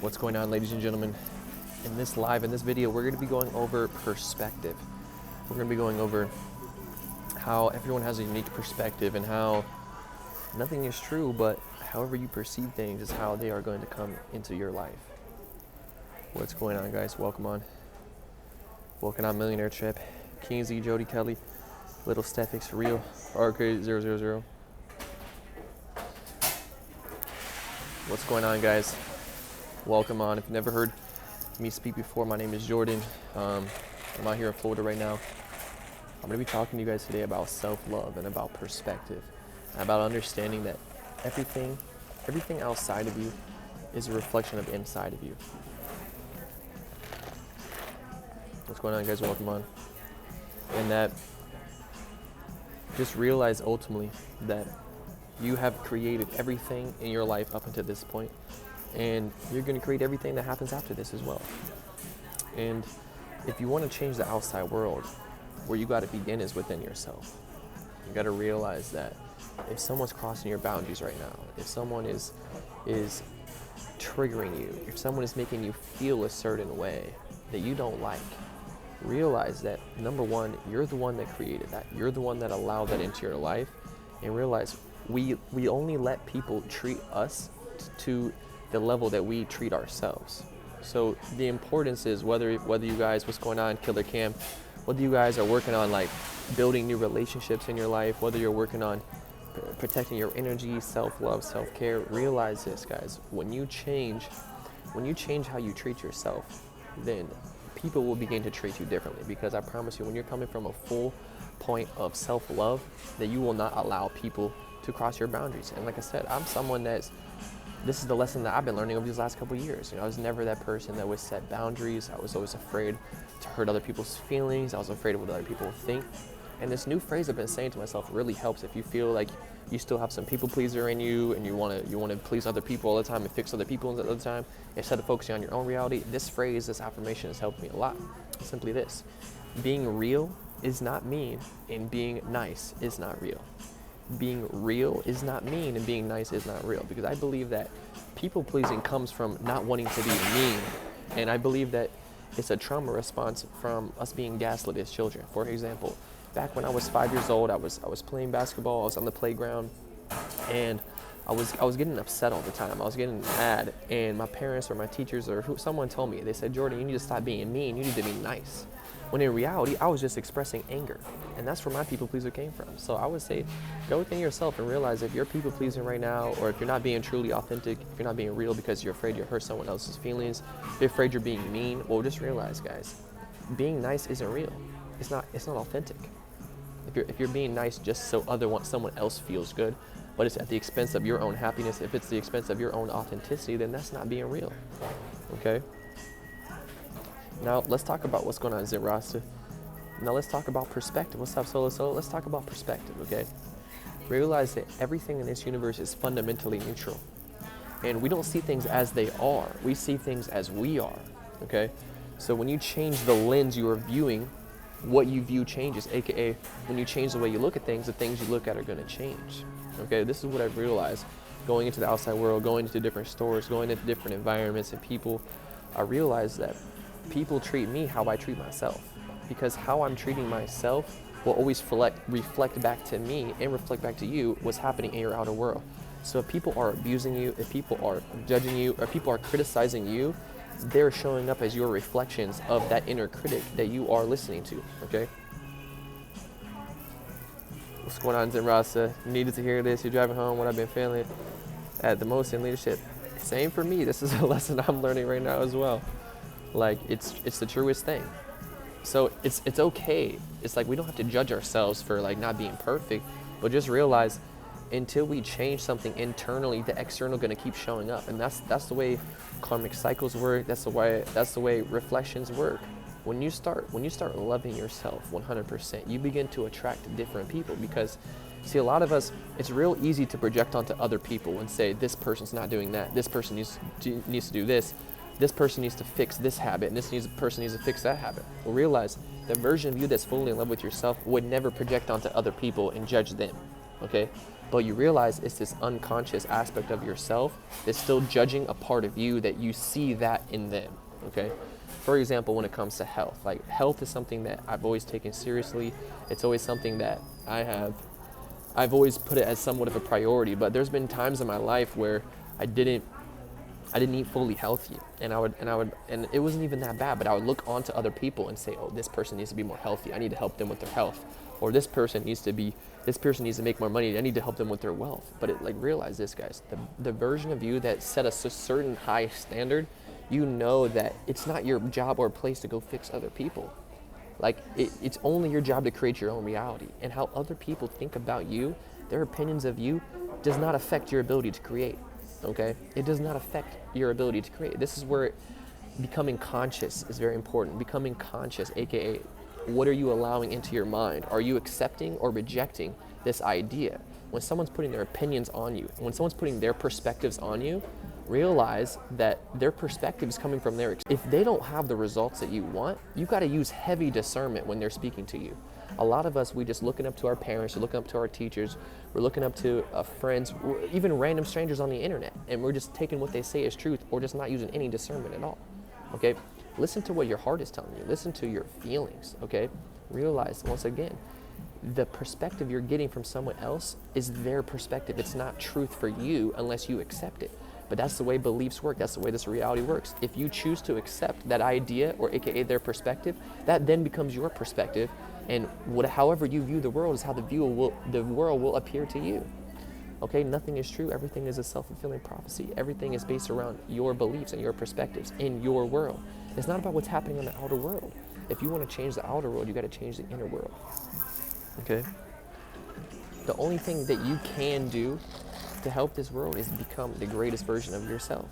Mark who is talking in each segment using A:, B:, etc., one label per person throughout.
A: What's going on, ladies and gentlemen? In this video, we're going to be going over perspective. We're going to be going over how everyone has a unique perspective and how nothing is true, but however you perceive things is how they are going to come into your life. What's going on, guys? Welcome on Millionaire Trip. King Z, Jody Kelly, Little Stefix, Real, RK000. What's going on, guys? Welcome on. If you've never heard me speak before, my name is Jordan. I'm out here in Florida right now. I'm going to be talking to you guys today about self-love and about perspective, and about understanding that everything outside of you is a reflection of inside of you. What's going on, guys? Welcome on. And that just realize ultimately that you have created everything in your life up until this point, and you're going to create everything that happens after this as well. And if you want to change the outside world, where you got to begin is within yourself. You got to realize that if someone's crossing your boundaries right now, if someone is triggering you, if someone is making you feel a certain way that you don't like, realize that, number one, you're the one that created that. You're the one that allowed that into your life. And realize we only let people treat us to the level that we treat ourselves. So the importance is whether you guys, what's going on, Killer Cam, whether you guys are working on like building new relationships in your life, whether you're working on protecting your energy, self-love, self-care, realize this, guys. When you change how you treat yourself, then people will begin to treat you differently, because I promise you, when you're coming from a full point of self-love, that you will not allow people to cross your boundaries. And like I said, I'm someone this is the lesson that I've been learning over these last couple of years. I was never that person that would set boundaries. I was always afraid to hurt other people's feelings. I was afraid of what other people would think. And this new phrase I've been saying to myself really helps. If you feel like you still have some people pleaser in you and you want to please other people all the time and fix other people all the time, instead of focusing on your own reality, this phrase, this affirmation has helped me a lot. Simply this: being real is not mean, and being nice is not real. Being real is not mean, and being nice is not real. Because I believe that people pleasing comes from not wanting to be mean, and I believe that it's a trauma response from us being gaslit as children. For example, back when I was 5 years old, I was playing basketball. I was on the playground, and I was getting upset all the time. I was getting mad, and my parents or my teachers or someone told me, they said, "Jordan, you need to stop being mean. You need to be nice." When in reality, I was just expressing anger, and that's where my people pleaser came from. So I would say, go within yourself and realize if you're people pleasing right now, or if you're not being truly authentic, if you're not being real because you're afraid you'll hurt someone else's feelings, if you're afraid you're being mean, well, just realize, guys, being nice isn't real. It's not authentic. If you're being nice just so someone else feels good, but it's at the expense of your own happiness, if it's the expense of your own authenticity, then that's not being real. Okay? Now let's talk about what's going on, Zin Rasta. Now let's talk about perspective. What's up, Solo? Let's talk about perspective, okay? Realize that everything in this universe is fundamentally neutral. And we don't see things as they are. We see things as we are, okay? So when you change the lens you are viewing, what you view changes, aka when you change the way you look at things, the things you look at are going to change. Okay, this is what I've realized going into the outside world, going into different stores, going into different environments and people. I realized that people treat me how I treat myself, because how I'm treating myself will always reflect back to me and reflect back to you what's happening in your outer world. So if people are abusing you, if people are judging you, or people are criticizing you, they're showing up as your reflections of that inner critic that you are listening to, okay? What's going on, Zin Rasta? Needed to hear this. You're driving home. What I've been feeling at the most in leadership. Same for me. This is a lesson I'm learning right now as well. Like, it's the truest thing. So it's okay. It's like we don't have to judge ourselves for like not being perfect, but just realize until we change something internally, the external going to keep showing up, and that's the way karmic cycles work. That's the way reflections work. When you start loving yourself 100%, you begin to attract different people. Because see, a lot of us, it's real easy to project onto other people and say, this person's not doing that, this person needs to do this person needs to fix this habit, and this person needs to fix that habit. Well, realize the version of you that's fully in love with yourself would never project onto other people and judge them. Okay? but you realize it's this unconscious aspect of yourself that's still judging a part of you that you see that in them, okay? For example, when it comes to health, like health is something that I've always taken seriously. It's always something that I've always put it as somewhat of a priority, but there's been times in my life where I didn't eat fully healthy, and it wasn't even that bad, but I would look onto other people and say, oh, this person needs to be more healthy. I need to help them with their health. Or this person needs to make more money. I need to help them with their wealth. But realize this, guys, the version of you that set a certain high standard, you know that it's not your job or place to go fix other people. It's only your job to create your own reality. And how other people think about you, their opinions of you, does not affect your ability to create. Okay? It does not affect your ability to create. This is where becoming conscious is very important. Becoming conscious, aka, what are you allowing into your mind? Are you accepting or rejecting this idea? When someone's putting their opinions on you, when someone's putting their perspectives on you, realize that their perspective is coming from if they don't have the results that you want, you got to use heavy discernment when they're speaking to you. A lot of us, we just looking up to our parents, we're looking up to our teachers, we're looking up to friends, even random strangers on the internet, and we're just taking what they say as truth or just not using any discernment at all, okay? Listen to what your heart is telling you. Listen to your feelings, okay? Realize, once again, the perspective you're getting from someone else is their perspective. It's not truth for you unless you accept it. But that's the way beliefs work. That's the way this reality works. If you choose to accept that idea, or aka their perspective, that then becomes your perspective. And however you view the world is how the world will appear to you. Okay, nothing is true. Everything is a self-fulfilling prophecy. Everything is based around your beliefs and your perspectives in your world. It's not about what's happening in the outer world. If you want to change the outer world, you got to change the inner world. Okay? The only thing that you can do to help this world is become the greatest version of yourself.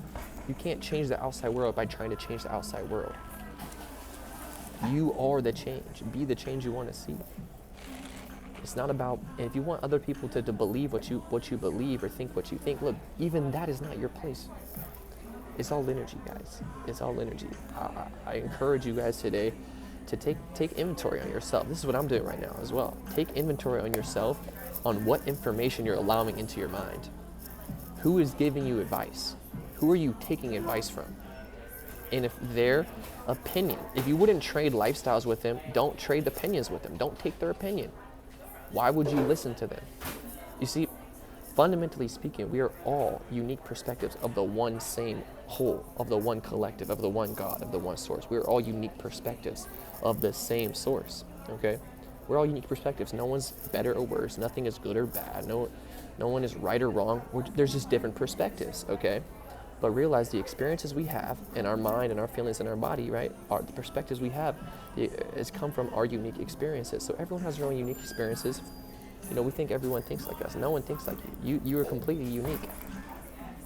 A: You can't change the outside world by trying to change the outside world. You are the change. Be the change you want to see. It's not about, and if you want other people to believe what you believe or think what you think, look, even that is not your place. It's all energy, guys. It's all energy. I encourage you guys today to take inventory on yourself. This is what I'm doing right now as well. Take inventory on yourself on what information you're allowing into your mind. Who is giving you advice? Who are you taking advice from? And if their opinion, if you wouldn't trade lifestyles with them, don't trade opinions with them. Don't take their opinion. Why would you listen to them? You see, fundamentally speaking, we are all unique perspectives of the one same whole, of the one collective, of the one God, of the one source. We are all unique perspectives of the same source, okay? We're all unique perspectives. No one's better or worse. Nothing is good or bad. No one is right or wrong. There's just different perspectives, okay? But realize the experiences we have in our mind and our feelings in our body, right? The perspectives we have has come from our unique experiences. So everyone has their own unique experiences. You know, we think everyone thinks like us. No one thinks like you. You are completely unique,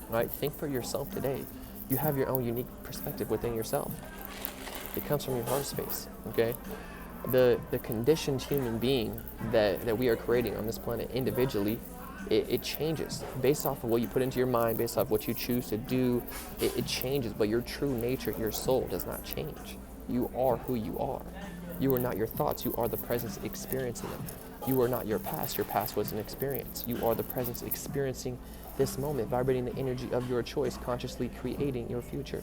A: right? Think for yourself today. You have your own unique perspective within yourself. It comes from your heart space, okay? The conditioned human being that we are creating on this planet individually, it changes based off of what you put into your mind, based off what you choose to do. It changes, but your true nature, your soul, does not change. You are who you are. You are not your thoughts. You are the presence experiencing them. You are not your past. Your past was an experience. You are the presence experiencing this moment, vibrating the energy of your choice, consciously creating your future.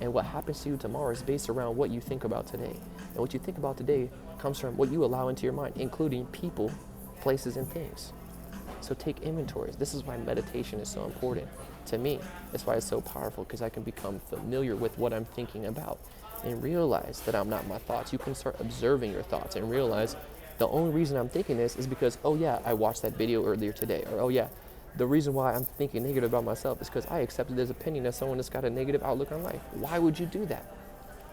A: And what happens to you tomorrow is based around what you think about today. And what you think about today comes from what you allow into your mind, including people, places, and things. So take inventories. This is why meditation is so important to me. That's why it's so powerful, because I can become familiar with what I'm thinking about and realize that I'm not my thoughts. You can start observing your thoughts and realize the only reason I'm thinking this is because, oh yeah, I watched that video earlier today. Or, oh yeah, the reason why I'm thinking negative about myself is because I accepted this opinion as someone that's got a negative outlook on life. Why would you do that?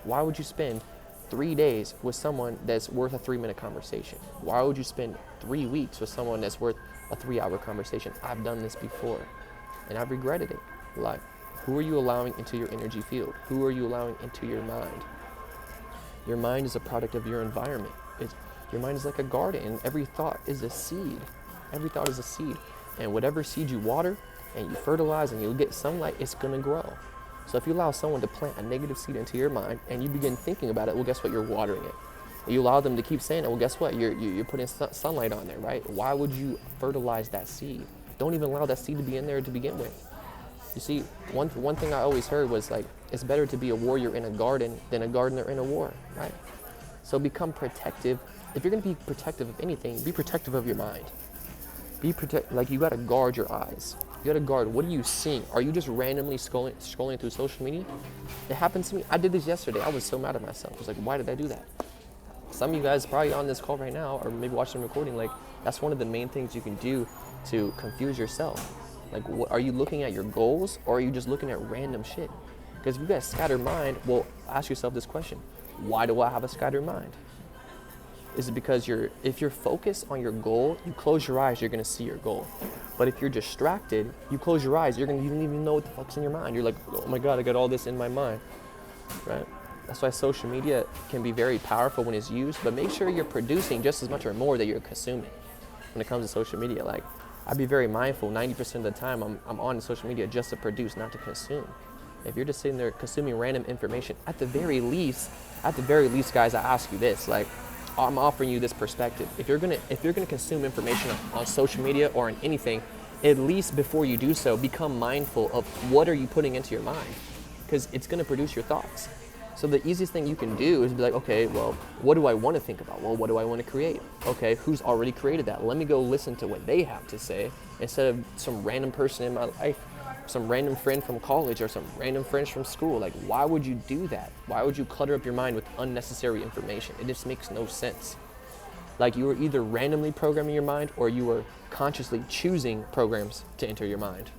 A: Why would you spend 3 days with someone that's worth a 3-minute conversation? Why would you spend 3 weeks with someone that's worth a 3-hour conversation? I've done this before and I've regretted it. Like, who are you allowing into your energy field? Who are you allowing into your mind? Your mind is a product of your environment. Your mind is like a garden, and every thought is a seed. Every thought is a seed. And whatever seed you water and you fertilize and you get sunlight, it's gonna grow. So if you allow someone to plant a negative seed into your mind and you begin thinking about it, well, guess what? You're watering it. You allow them to keep saying it. Well, guess what? You're putting sunlight on there, right? Why would you fertilize that seed? Don't even allow that seed to be in there to begin with. You see, one thing I always heard was like, it's better to be a warrior in a garden than a gardener in a war, right? So become protective. If you're going to be protective of anything, be protective of your mind. Like you got to guard your eyes. You got to guard, what are you seeing? Are you just randomly scrolling through social media? It happens to me. I did this yesterday. I was so mad at myself. I was like, why did I do that? Some of you guys probably on this call right now, or maybe watching the recording, like that's one of the main things you can do to confuse yourself. Like, are you looking at your goals, or are you just looking at random shit? Because if you got a scattered mind, well, ask yourself this question: why do I have a scattered mind? Is it because if you're focused on your goal, you close your eyes, you're gonna see your goal. But if you're distracted, you close your eyes, you don't even know what the fuck's in your mind. You're like, oh my God, I got all this in my mind, right? That's why social media can be very powerful when it's used, but make sure you're producing just as much or more that you're consuming when it comes to social media. Like, I'd be very mindful 90% of the time I'm on social media just to produce, not to consume. If you're just sitting there consuming random information, at the very least, guys, I ask you this, like, I'm offering you this perspective. If you're gonna consume information on social media or on anything, at least before you do so, become mindful of what are you putting into your mind, because it's gonna produce your thoughts. So the easiest thing you can do is be like, okay, well, what do I want to think about? Well, what do I want to create? Okay, who's already created that? Let me go listen to what they have to say instead of some random person in my life, some random friend from college or some random friends from school. Like, why would you do that? Why would you clutter up your mind with unnecessary information? It just makes no sense. Like, you were either randomly programming your mind or you were consciously choosing programs to enter your mind.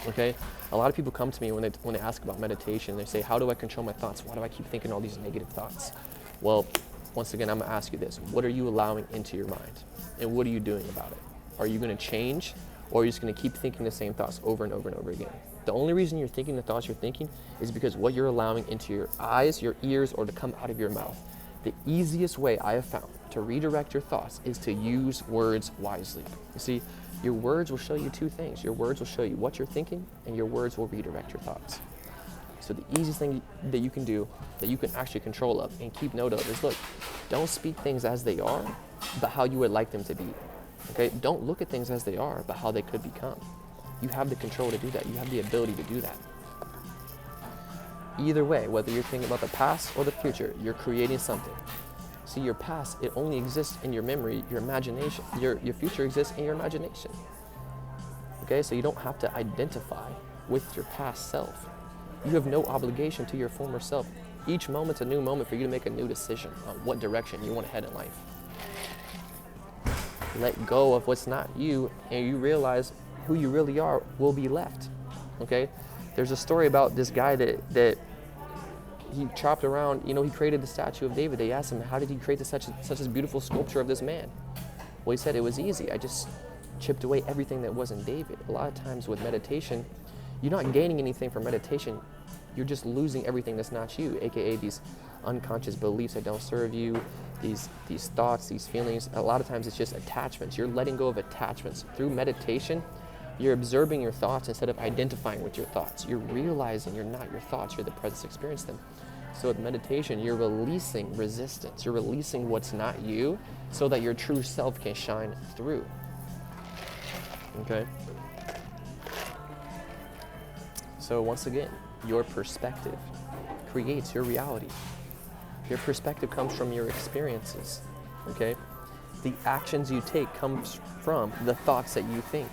A: Okay? A lot of people come to me when they ask about meditation. They say, how do I control my thoughts? Why do I keep thinking all these negative thoughts? Well, once again, I'm gonna ask you this. What are you allowing into your mind? And what are you doing about it? Are you gonna change, or are you just gonna keep thinking the same thoughts over and over and over again? The only reason you're thinking the thoughts you're thinking is because what you're allowing into your eyes, your ears, or to come out of your mouth. The easiest way I have found to redirect your thoughts is to use words wisely. You see, your words will show you two things. Your words will show you what you're thinking, and your words will redirect your thoughts. So the easiest thing that you can do, that you can actually control of and keep note of, is look, don't speak things as they are, but how you would like them to be. Okay? Don't look at things as they are, but how they could become. You have the control to do that. You have the ability to do that. Either way, whether you're thinking about the past or the future, you're creating something. See, your past, it only exists in your memory, your imagination. Your future exists in your imagination. Okay, so you don't have to identify with your past self. You have no obligation to your former self. Each moment's a new moment for you to make a new decision on what direction you want to head in life. Let go of what's not you, and you realize who you really are will be left. Okay, there's a story about this guy that he chopped around, he created the statue of David. They asked him, how did he create such a beautiful sculpture of this man? Well, he said, it was easy. I just chipped away everything that wasn't David. A lot of times with meditation, you're not gaining anything from meditation. You're just losing everything that's not you, aka these unconscious beliefs that don't serve you, these thoughts, these feelings. A lot of times it's just attachments. You're letting go of attachments. Through meditation, you're observing your thoughts instead of identifying with your thoughts. You're realizing you're not your thoughts, you're the presence experience them. So with meditation, you're releasing resistance. You're releasing what's not you so that your true self can shine through. Okay? So once again, your perspective creates your reality. Your perspective comes from your experiences. Okay? The actions you take comes from the thoughts that you think.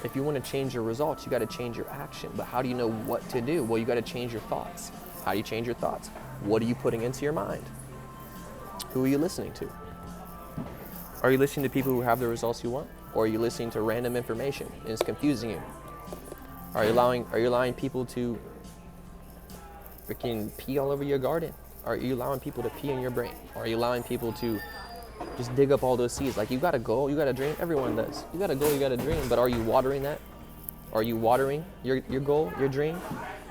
A: If you want to change your results, you got to change your action. But how do you know what to do? Well, you got to change your thoughts. How do you change your thoughts? What are you putting into your mind? Who are you listening to? Are you listening to people who have the results you want? Or are you listening to random information and it's confusing you? Are you allowing people to freaking pee all over your garden? Are you allowing people to pee in your brain? Are you allowing people to just dig up all those seeds? Like, you got a goal, you got a dream, everyone does. You got a goal, you got a dream, but are you watering that? Are you watering your goal, your dream?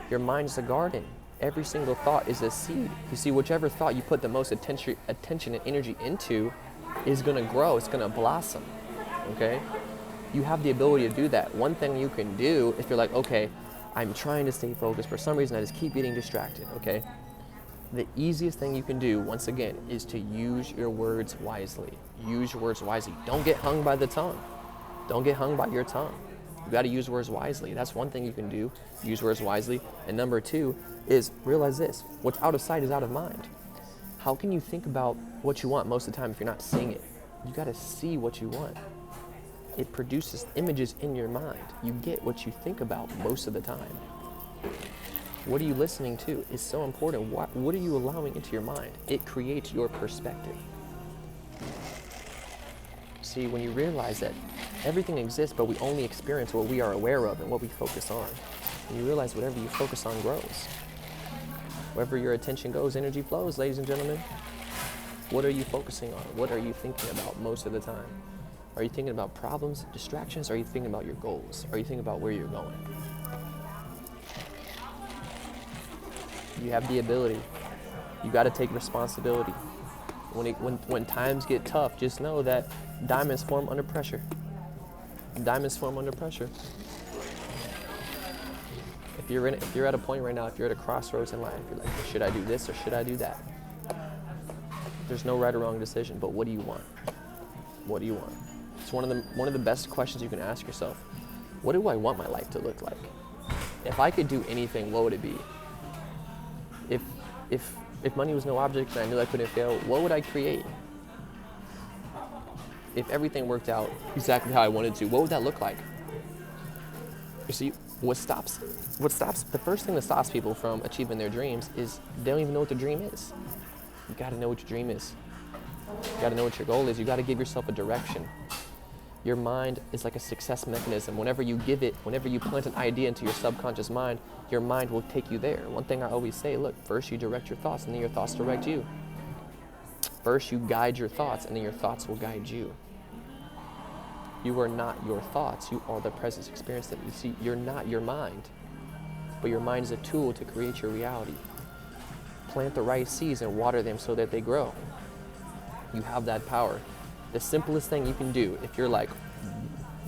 A: Your mind is a garden. Every single thought is a seed. You see, whichever thought you put the most attention and energy into is gonna grow, it's gonna blossom, okay? You have the ability to do that. One thing you can do, if you're like, okay, I'm trying to stay focused, for some reason I just keep getting distracted, okay? The easiest thing you can do, once again, is to use your words wisely. Use your words wisely. Don't get hung by the tongue. Don't get hung by your tongue. You got to use words wisely. That's one thing you can do. Use words wisely. And number two is realize this. What's out of sight is out of mind. How can you think about what you want most of the time if you're not seeing it? You got to see what you want. It produces images in your mind. You get what you think about most of the time. What are you listening to is so important. What are you allowing into your mind? It creates your perspective. See, when you realize that everything exists, but we only experience what we are aware of and what we focus on, and you realize whatever you focus on grows. Wherever your attention goes, energy flows, ladies and gentlemen. What are you focusing on? What are you thinking about most of the time? Are you thinking about problems, distractions? Are you thinking about your goals? Are you thinking about where you're going? You have the ability. You got to take responsibility. When times get tough, just know that diamonds form under pressure. Diamonds form under pressure. If you're at a point right now, if you're at a crossroads in life, you're like, should I do this or should I do that? There's no right or wrong decision, but what do you want? What do you want? It's one of the best questions you can ask yourself. What do I want my life to look like? If I could do anything, what would it be? If money was no object and I knew I couldn't fail, what would I create? If everything worked out exactly how I wanted to, what would that look like? You see, the first thing that stops people from achieving their dreams is they don't even know what their dream is. You gotta know what your dream is. You gotta know what your goal is. You gotta give yourself a direction. Your mind is like a success mechanism. Whenever you plant an idea into your subconscious mind, your mind will take you there. One thing I always say, look, first you direct your thoughts and then your thoughts direct you. First you guide your thoughts and then your thoughts will guide you. You are not your thoughts, you are the present experience that you see. You're not your mind, but your mind is a tool to create your reality. Plant the right seeds and water them so that they grow. You have that power. The simplest thing you can do, if you're like,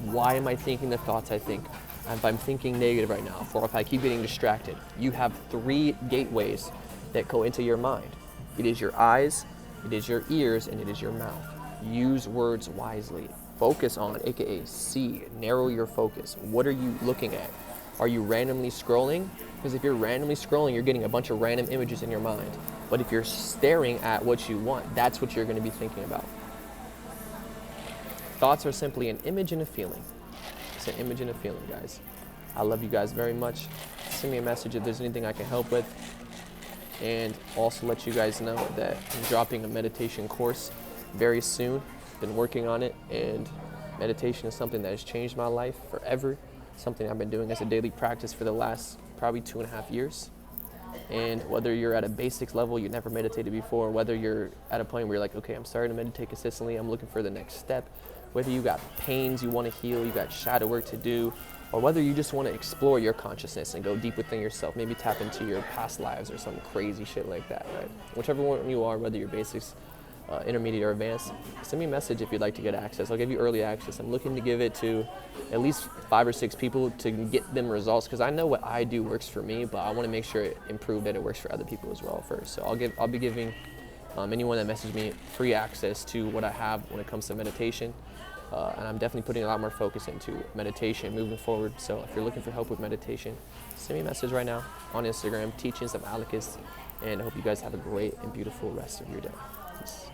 A: why am I thinking the thoughts I think? If I'm thinking negative right now, or if I keep getting distracted, you have 3 gateways that go into your mind. It is your eyes, it is your ears, and it is your mouth. Use words wisely. Focus on, aka see, narrow your focus. What are you looking at? Are you randomly scrolling? Because if you're randomly scrolling, you're getting a bunch of random images in your mind. But if you're staring at what you want, that's what you're going to be thinking about. Thoughts are simply an image and a feeling. It's an image and a feeling, guys. I love you guys very much. Send me a message if there's anything I can help with. And also let you guys know that I'm dropping a meditation course very soon. Been working on it, and meditation is something that has changed my life forever. Something I've been doing as a daily practice for the last probably 2.5 years. And whether you're at a basics level, you never meditated before, whether you're at a point where you're like, okay, I'm starting to meditate consistently, I'm looking for the next step, whether you got pains you want to heal, you got shadow work to do, or whether you just want to explore your consciousness and go deep within yourself, maybe tap into your past lives or some crazy shit like that, right? Whichever one you are, whether you're basics, intermediate or advanced, send me a message if you'd like to get access. I'll give you early access. I'm looking to give it to at least 5 or 6 people to get them results, because I know what I do works for me, but I want to make sure it improve that it works for other people as well first. So I'll be giving anyone that messaged me free access to what I have when it comes to meditation. And I'm definitely putting a lot more focus into meditation moving forward. So if you're looking for help with meditation, send me a message right now on Instagram, Teachings of Alicus, and I hope you guys have a great and beautiful rest of your day. Peace.